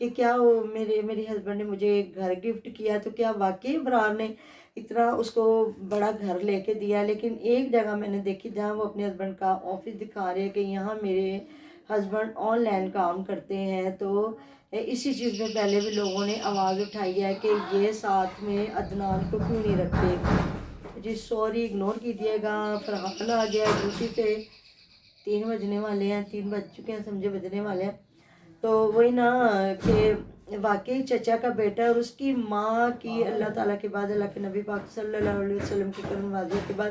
کہ کیا وہ میرے ہسبینڈ نے مجھے ایک گھر گفٹ کیا تو کیا واقعی عمران نے اتنا اس کو بڑا گھر لے کے دیا. لیکن ایک جگہ میں نے دیکھی جہاں وہ اپنے ہسبینڈ کا آفس دکھا رہے ہیں کہ یہاں میرے ہسبینڈ آن لائن کام کرتے ہیں. تو اسی چیز میں پہلے بھی لوگوں نے آواز اٹھائی ہے کہ یہ ساتھ میں عدنان کو کیوں نہیں رکھتے. جی سوری اگنور کیجیے گا. فرحان آ گیا ڈیوٹی پہ, 3 بجنے والے ہیں, 3 بج چکے ہیں سمجھے, بجنے والے ہیں. تو وہی نا کہ واقعی چچا کا بیٹا اور اس کی ماں کی اللہ تعالیٰ کے بعد, اللہ کے نبی پاک صلی اللہ علیہ وسلم کی کرم نوازی کے بعد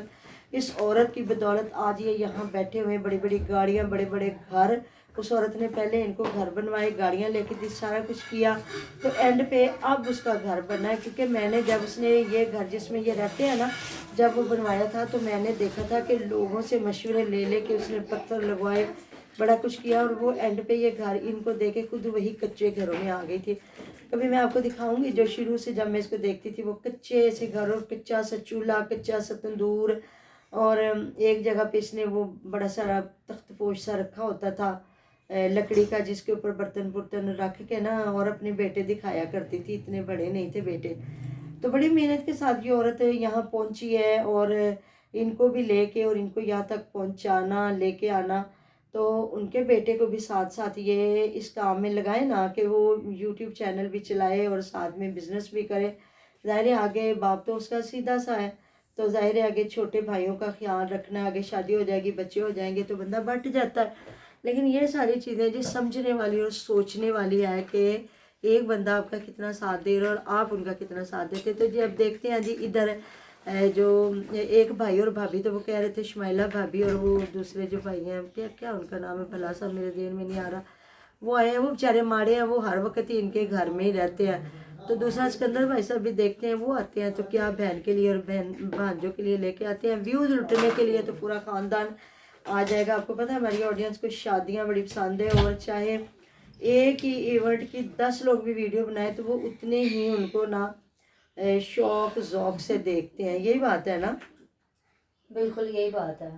اس عورت کی بدولت آج یہ یہاں بیٹھے ہوئے, بڑی بڑی گاڑیاں, بڑے بڑے گھر. اس عورت نے پہلے ان کو گھر بنوائے, گاڑیاں لے کے دی, سارا کچھ کیا, تو اینڈ پہ اب اس کا گھر بنا ہے. کیونکہ میں نے جب اس نے یہ گھر جس میں یہ رہتے ہیں نا, جب وہ بنوایا تھا تو میں نے دیکھا تھا کہ لوگوں سے مشورے لے لے کے اس نے پتھر لگوائے, بڑا کچھ کیا, اور وہ اینڈ پہ یہ گھر ان کو دے کے خود وہی کچے گھروں میں آ گئی تھی. کبھی میں آپ کو دکھاؤں گی جو شروع سے جب میں اس کو دیکھتی تھی, وہ کچے سے گھر اور کچا سا چولہا, کچا سا تندور, اور ایک جگہ پہ اس نے وہ بڑا سارا تخت پوش سا رکھا ہوتا تھا لکڑی کا, جس کے اوپر برتن رکھ کے نا اور اپنے بیٹے دکھایا کرتی تھی. اتنے بڑے نہیں تھے بیٹے. تو بڑی محنت کے ساتھ یہ عورت یہاں پہنچی ہے, اور ان کو بھی لے کے اور ان کو یہاں تک پہنچانا, لے کے آنا. تو ان کے بیٹے کو بھی ساتھ ساتھ یہ اس کام میں لگائے نا کہ وہ یوٹیوب چینل بھی چلائے اور ساتھ میں بزنس بھی کرے. ظاہر ہے آگے باپ تو اس کا سیدھا سا ہے, تو ظاہر ہے آگے چھوٹے بھائیوں کا خیال رکھنا, آگے شادی ہو جائے گی, بچے ہو جائیں گے تو بندہ بٹ جاتا ہے. لیکن یہ ساری چیزیں جی سمجھنے والی اور سوچنے والی ہے کہ ایک بندہ آپ کا کتنا ساتھ دے رہا اور آپ ان کا کتنا ساتھ دیتے. تو جی اب دیکھتے ہیں جی ادھر جو ایک بھائی اور بھابھی, تو وہ کہہ رہے تھے شمائلہ بھابھی, اور وہ دوسرے جو بھائی ہیں کیا ان کا نام ہے بھلا سا میرے ذہن میں نہیں آ رہا, وہ آئے ہیں, وہ بیچارے ماڑے ہیں, وہ ہر وقت ہی ان کے گھر میں ہی رہتے ہیں. تو دوسرا اسکندر بھائی صاحب بھی دیکھتے ہیں, وہ آتے ہیں تو کیا بہن کے لیے اور بھانجوں کے لیے لے کے آتے ہیں ویوز لٹنے کے لیے. تو پورا خاندان آ جائے گا. آپ کو پتہ ہے ہماری آڈینس کو شادیاں بڑی پسند ہے, اور چاہے ایک ہی ایونٹ کی 10 لوگ بھی ویڈیو بنائے تو وہ اتنے ہی ان کو نا شوق ذوق سے دیکھتے ہیں. یہی بات ہے نا. بالکل یہی بات ہے.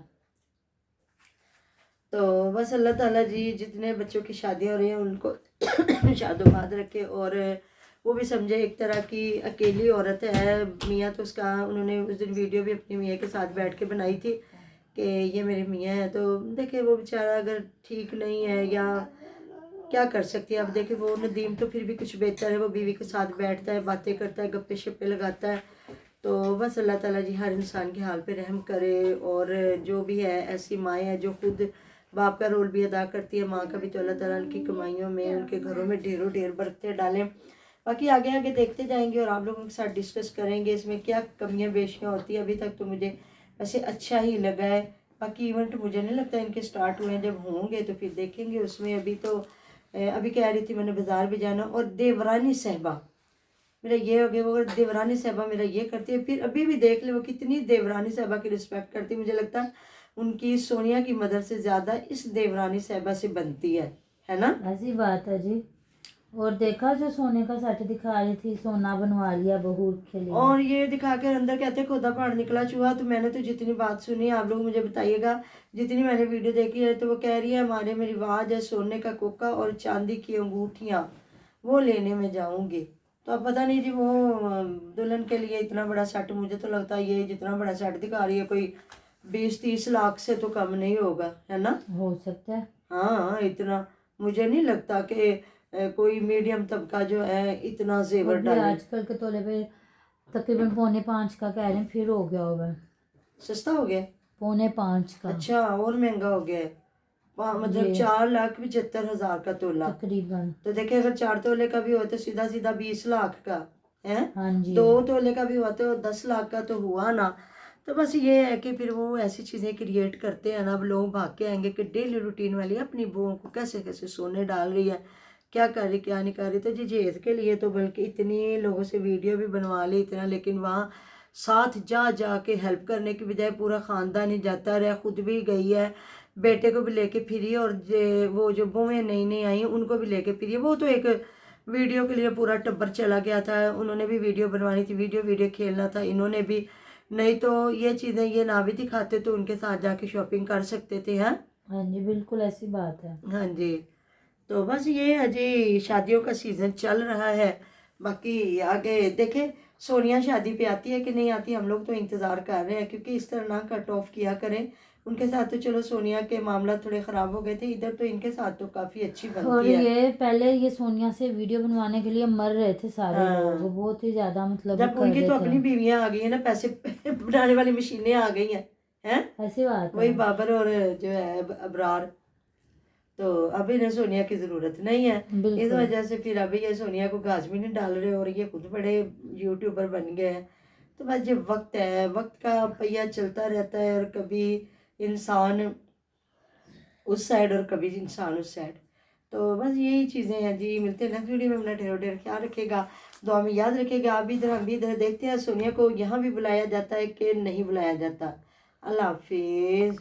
تو بس اللہ تعالیٰ جی جتنے بچوں کی شادیاں ہو رہی ہیں ان کو شادوباد رکھے, اور وہ بھی سمجھے ایک طرح کی اکیلی عورت ہے. میاں تو اس کا, انہوں نے اس دن ویڈیو بھی اپنی میاں کے ساتھ بیٹھ کے بنائی تھی کہ یہ میرے میاں ہیں. تو دیکھیں وہ بیچارہ اگر ٹھیک نہیں ہے یا کیا کر سکتی ہے. اب دیکھیں وہ ندیم تو پھر بھی کچھ بہتر ہے, وہ بیوی کے ساتھ بیٹھتا ہے, باتیں کرتا ہے, گپے شپے لگاتا ہے. تو بس اللہ تعالیٰ جی ہر انسان کے حال پہ رحم کرے. اور جو بھی ہے ایسی مائیں ہیں جو خود باپ کا رول بھی ادا کرتی ہے, ماں کا بھی, تو اللہ تعالیٰ ان کی کمائیوں میں ان کے گھروں میں ڈھیروں ڈھیر برکتیں ڈالیں. باقی آگے آگے دیکھتے جائیں گے اور آپ لوگوں کے ساتھ ڈسکس کریں گے اس میں کیا کمیاں بیشیاں ہوتی ہیں. ابھی تک تو مجھے ویسے اچھا ہی لگا ہے. باقی ایونٹ مجھے نہیں لگتا ان کے سٹارٹ ہوئے ہیں, جب ہوں گے تو پھر دیکھیں گے. اس میں ابھی تو ابھی کہہ رہی تھی میں نے بازار بھی جانا, اور دیورانی صاحبہ میرا یہ ہو گیا, وہ دیورانی صاحبہ میرا یہ کرتی ہے. پھر ابھی بھی دیکھ لیں وہ کتنی دیورانی صاحبہ کی رسپیکٹ کرتی ہے. مجھے لگتا ہے ان کی سونیا کی مدر سے زیادہ اس دیورانی صاحبہ سے بنتی ہے نا. ایسی بات ہے جی. اور دیکھا جو سونے کا سیٹ دکھا رہی تھی, سونا بنوا لیا بہو کے لیے, اور یہ دکھا کے اندر کہتے ہیں کھودا پہاڑ نکلا چوہا. تو میں نے تو جتنی بات سنی, آپ لوگ مجھے بتائیے گا جتنی میں نے ویڈیو دیکھی ہے, تو وہ کہہ رہی ہے ہمارے میں رواج ہے سونے کا کوکا اور چاندی کی انگوٹھیاں, وہ لینے میں جاؤں گی. تو اب پتہ نہیں جی وہ دلہن کے لیے اتنا بڑا سیٹ, مجھے تو لگتا ہے یہ جتنا بڑا سیٹ دکھا رہی ہے کوئی 20-30 لاکھ سے تو کم نہیں ہوگا, ہے نا. ہو سکتا ہے. ہاں اتنا مجھے نہیں لگتا کہ کوئی میڈیم طبقہ جو ہے اتنا زیور ڈالے. آج کل کے تولے پہ تقریباً 4.5 کا کہہ رہے ہیں, پھر ہو گیا ہوگا. سستا ہو گیا 4.5 کا. اچھا اور مہنگا ہو گیا ہے, مطلب 4,75,000 کا تولہ تقریباً. تو دیکھیں اگر 4 تولے کا بھی ہوا تو سیدھا سیدھا 20 لاکھ کا ہے. ہاں جی. 2 تولے کا بھی ہوا تو 10 لاکھ کا تو ہوا نا. تو بس یہ ہے کہ پھر وہ ایسی چیزیں کریٹ کرتے ہیں نا, اب لوگ بھاگ کے آئیں گے کہ ڈیلی روٹین والی اپنی بہوؤں کو کیسے کیسے سونے ڈال رہی ہے, کیا کر رہی کیا نہیں کر رہی. تو جی جہیز کے لیے تو بلکہ اتنی لوگوں سے ویڈیو بھی بنوا لی اتنا, لیکن وہاں ساتھ جا کے ہیلپ کرنے کی بجائے پورا خاندان ہی جاتا رہا. خود بھی گئی ہے, بیٹے کو بھی لے کے پھری, اور وہ جو بویں نئی آئیں ان کو بھی لے کے پھری. وہ تو ایک ویڈیو کے لیے پورا ٹبر چلا گیا تھا, انہوں نے بھی ویڈیو بنوانی تھی, ویڈیو کھیلنا تھا انہوں نے بھی. نہیں تو یہ چیزیں یہ نہ بھی دکھاتے تو ان کے ساتھ جا کے شاپنگ کر سکتے تھے. ہاں جی بالکل ایسی بات ہے. ہاں جی. تو بس یہ ہے جی، شادیوں کا سیزن چل رہا ہے. باقی آگے دیکھیں سونیا شادی پہ آتی ہے کہ نہیں آتی، ہم لوگ تو انتظار کر رہے ہیں، کیونکہ اس طرح نہ کٹ آف کیا کریں. ان کے ساتھ تو چلو سونیا کے معاملہ تھوڑے خراب ہو گئے تھے، ادھر تو ان کے ساتھ تو کافی اچھی اور بنتی ہے. یہ پہلے یہ سونیا سے ویڈیو بنوانے کے لیے مر رہے تھے سارے ہاں. لوگ، بہت ہی زیادہ مطلب جب کر ان کی رہے تو تھے. اپنی بیویاں آ گئی ہیں نا، پیسے بنانے والی مشینیں آ گئی ہیں ہیں ایسی بات وہی ہے. بابر اور جو ہے ابرار. تو اب انہیں سونیا کی ضرورت نہیں ہے. اس بالکل. وجہ سے پھر ابھی یہ سونیا کو گھاس بھی نہیں ڈال رہے، اور یہ خود بڑے یوٹیوبر بن گئے ہیں. تو بس یہ وقت ہے، وقت کا پہیہ چلتا رہتا ہے، اور کبھی انسان اس سائڈ اور کبھی انسان اس سائڈ. تو بس یہی چیزیں ہیں جی. ملتے ہیں نیکسٹ ویڈیو میں. اپنا ڈھیر ڈھیر خیال رکھے گا، دعا میں یاد رکھے گا. اب ادھر ہم بھی ادھر دیکھتے ہیں سونیا کو یہاں بھی بلایا جاتا ہے کہ نہیں بلایا جاتا. اللہ حافظ.